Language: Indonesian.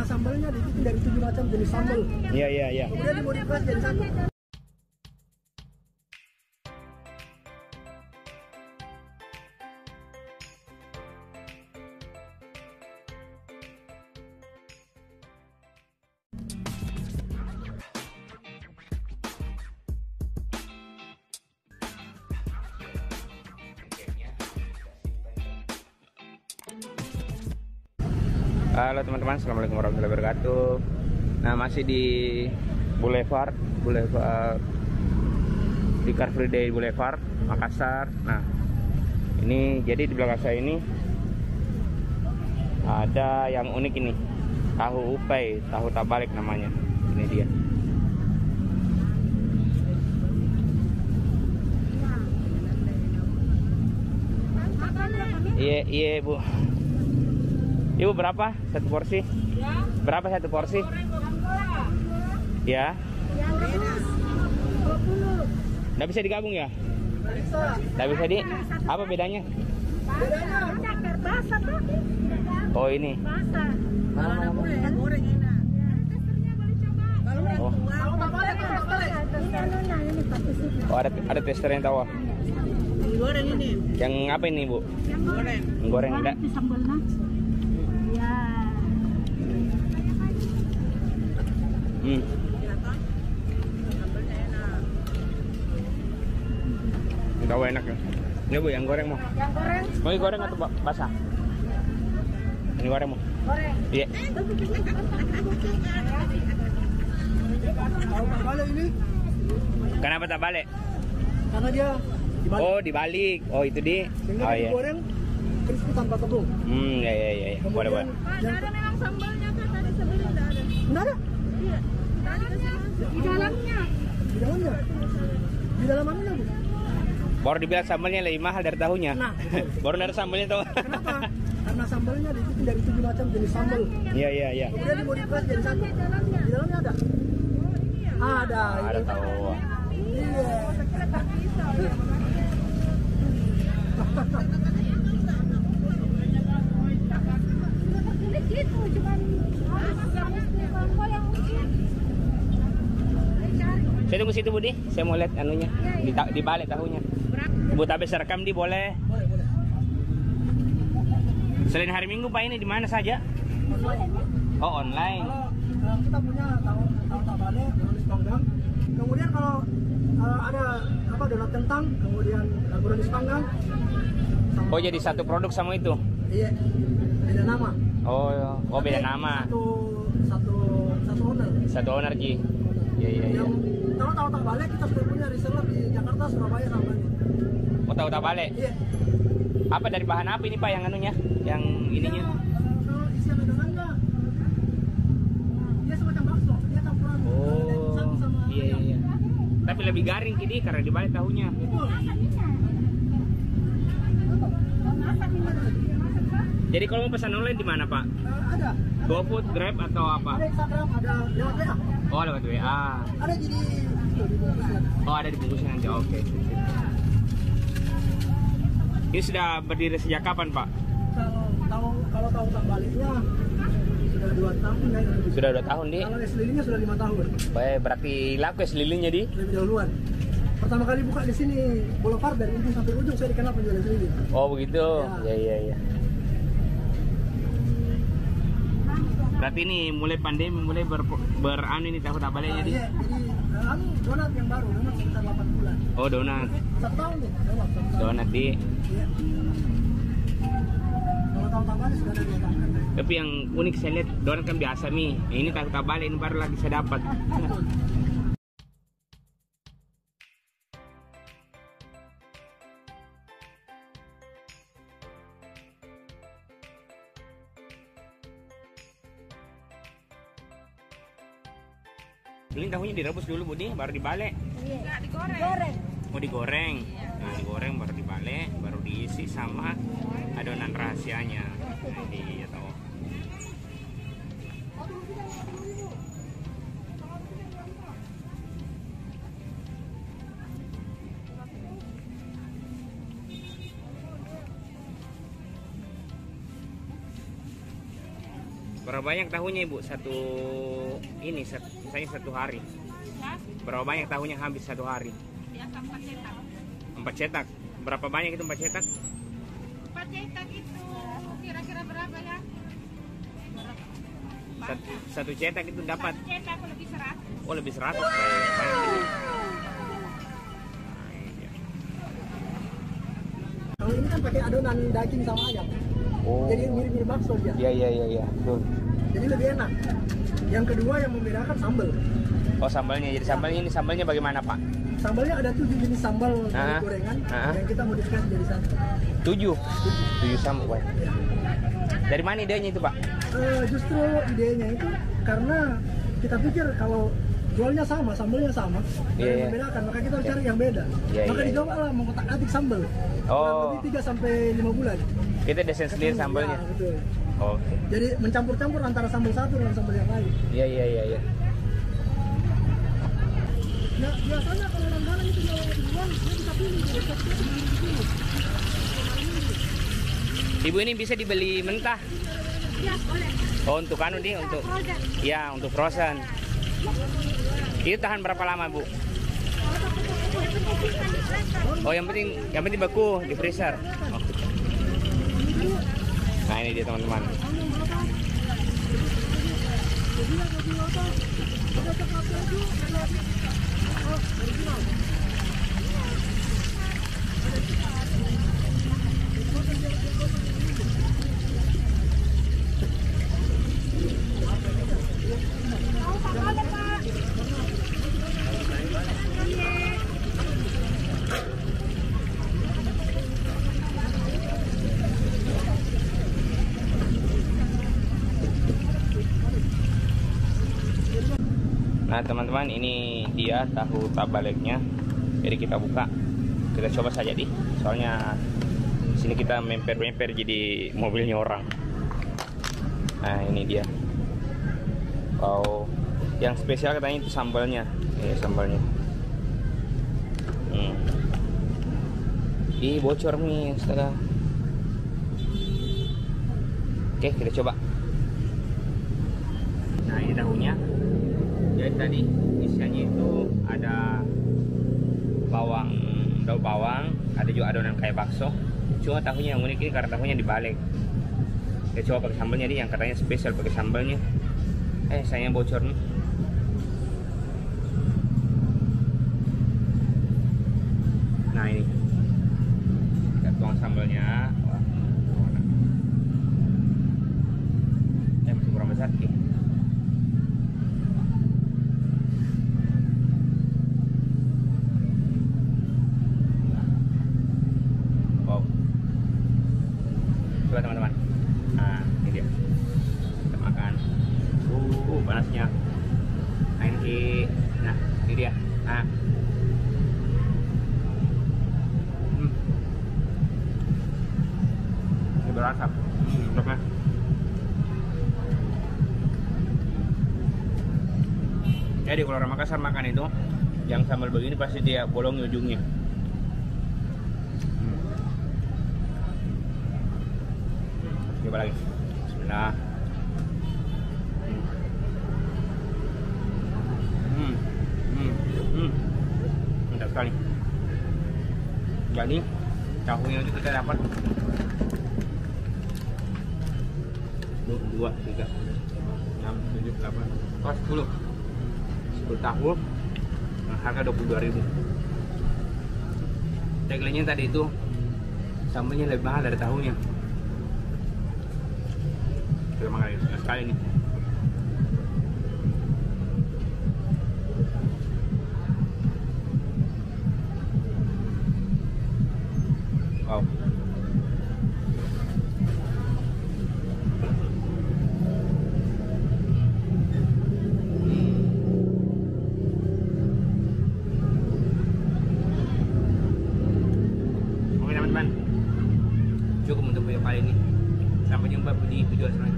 sambalnya dibikin dari 7 macam jenis sambal. Iya, iya, iya. Kemudian dimodifikasi jadi satu. Halo teman-teman, assalamualaikum warahmatullahi wabarakatuh. Nah, masih di Boulevard di Car Free Day Boulevard Makassar. Nah, ini jadi di belakang saya ini ada yang unik ini, tahu upai, tahu tabalik namanya. Ini dia. Iya Bu. Ibu berapa satu porsi? Ya. Berapa satu porsi? Ya. Nggak bisa digabung ya? Nggak bisa di? Apa bedanya? Oh ini. Oh ada testernya tahu? Goreng ini. Yang apa ini Bu? Goreng. Goreng enggak? Tahu enak ya? Ini Bu yang goreng mau? Yang goreng? Mau goreng atau basah? Ini goreng mau? Goreng. Iya. Tahu tak balik ini? Kenapa tak balik? Karena dia dibalik. Oh dibalik. Oh itu di. Sehingga Oh dia iya. digoreng crispy tanpa tepung. Ya ya ya. Boleh boleh. Pak, ada memang sambalnya kan tadi sebelum enggak ada. Enggak ada? Iya. Tadi di dalamnya. Di dalamnya? Di dalam mana Bu? Baru dibilang sambalnya lebih mahal dari tahunya. Nah, betul. Baru dari sambalnya tahu. Kenapa? Karena sambalnya dibikin dari 7 macam jenis sambal. Iya iya iya. Kemudian dimodifikasi jadi satu. Di dalamnya ada? Ada. Ada ini. tahu. Iya. Gitu, cuman Saya tunggu situ Budi. Saya mau lihat anunya. Di balik tahunya. Bu tapi serekam di boleh. Boleh, boleh. Selain hari Minggu Pak ini di mana saja? Oh online. Kalau kita punya tahu tak balik, brownies panggang. Kemudian kalau ada apa donat kentang, kemudian brownies panggang. Oh jadi satu produk sama itu? Iya. Beda nama. Oh beda nama. Satu owner. Satu owner Ji. Iya iya iya. Kalau tahu tak balik kita sudah punya reseller di Jakarta, Surabaya, sama Bandung. Oh tahu tak balik? Iya. Apa dari bahan apa ini Pak yang anunya? Yang ininya? Kalau isian adonannya, dia semacam bakso. Dia campuran daging sapi sama iya ayam. iya. Tapi lebih garing kini karena dibalik tahunya. Betul. Jadi kalau mau pesan online di mana Pak? Ada. GoFood, Grab atau apa? Ada Instagram, ada lewat WA. Oh lewat WA. Ada jadi dibungkusnya. Oh ada dibungkusnya nanti. Oke. Ini sudah berdiri sejak kapan Pak? Kalau tahu tak baliknya sudah 2 tahun ya. Sudah 2 tahun di. Kalau es lilingnya sudah 5 tahun. Baik, berarti laku es lilingnya di. Lebih dahuluan. Pertama kali buka di sini Boulevard dari ujung sampai ujung saya dikenal penjual es liling. Oh begitu. Ya iya iya. Berarti ini mulai pandemi mulai beranu ini tahu tak baliknya di. Iya, jadi donat yang baru, donat sekitar 8 bulan. Oh donat. 1 tahun nih, lewat 1 tahun. Donat di. Iya. Kalau tahu tak balik sudah ada 2 tahun. Tapi yang unik saya lihat donat kan biasa nih. Ini tahu tak balik ini baru lagi saya dapat. Ini tahunya direbus dulu Budi, baru dibalik. Enggak digoreng. Mau digoreng. Nah, digoreng baru dibalik, baru diisi sama adonan rahasianya. Nah, ini ya tahu. Berapa banyak tahunya Ibu misalnya satu hari? Ya, Berapa banyak tahunya habis satu hari? biasa 4 cetak. 4 cetak. Berapa banyak itu 4 cetak? 4 cetak itu kira-kira berapa ya? Satu cetak itu dapat. Satu cetak lebih 100. Oh, lebih 100. Banyak itu. Kalau ini kan pakai adonan daging sama ayam. Oh. Jadi mirip-mirip bakso dia. Iya. Betul. Jadi lebih enak. Yang kedua yang membedakan sambal. Oh, sambalnya. Jadi sambalnya bagaimana, Pak? Sambalnya ada 7 jenis sambal dari gorengan yang kita modifikasi jadi satu. 7 sambal. Ya. Dari mana idenya itu, Pak? Justru idenya itu karena kita pikir kalau jualnya sama, sambalnya sama, yang membedakan, maka kita harus cari yang beda. Maka dicoba lah mengotak-atik sambal. Kurang lebih 3-5 bulan. Kita desain sendiri sambalnya. Ya, betul. Oke. Jadi mencampur-campur antara sambal satu dengan sambal yang lain. Iya. Ya, biasanya kalau langganan itu kalau dijual, dia bisa pilih. Ibu ini bisa dibeli mentah? Ya, boleh. Oh, untuk Frozen. ya, untuk frozen. Itu tahan berapa lama, Bu? Oh, yang penting beku di freezer. Oke. Nah, ini dia teman-teman. Nah, teman-teman, ini dia tahu tabaleknya. Jadi kita buka, kita coba saja soalnya sini kita memper jadi mobilnya orang. Nah, ini dia. Wow, yang spesial katanya itu sambalnya. Sambalnya. Ih, bocor nih, astaga. Oke, kita coba. Nah, ini tahunya. Jadi tadi isiannya itu ada daun bawang, ada juga adonan kayak bakso. Cuma tahunya yang unik ini karena tahunya dibalik. Kita coba pakai sambalnya yang katanya spesial pakai sambalnya. Sayangnya bocor nih. Nah, ini kita tuang sambalnya. Wah, masih kurang besar sih. Coba teman-teman. Nah, ini dia. Kita makan. Panasnya. Nah, ini dia. Nah. Ini berasap. Sedapnya. Jadi kalau orang Makassar makan itu, yang sambal begini pasti dia bolong ujungnya. Coba lagi. Bismillah. Mantap sekali. Jadi tahunya itu kita dapat 2, 3, 6, 7, 8, 10 tahu. Harga 22.000. Tagline-nya tadi itu sambalnya lebih mahal dari tahunya. Kita makan sekali nih. Wow. Oke teman-teman, cukup untuk video kali ini. Sampai jumpa di video selanjutnya.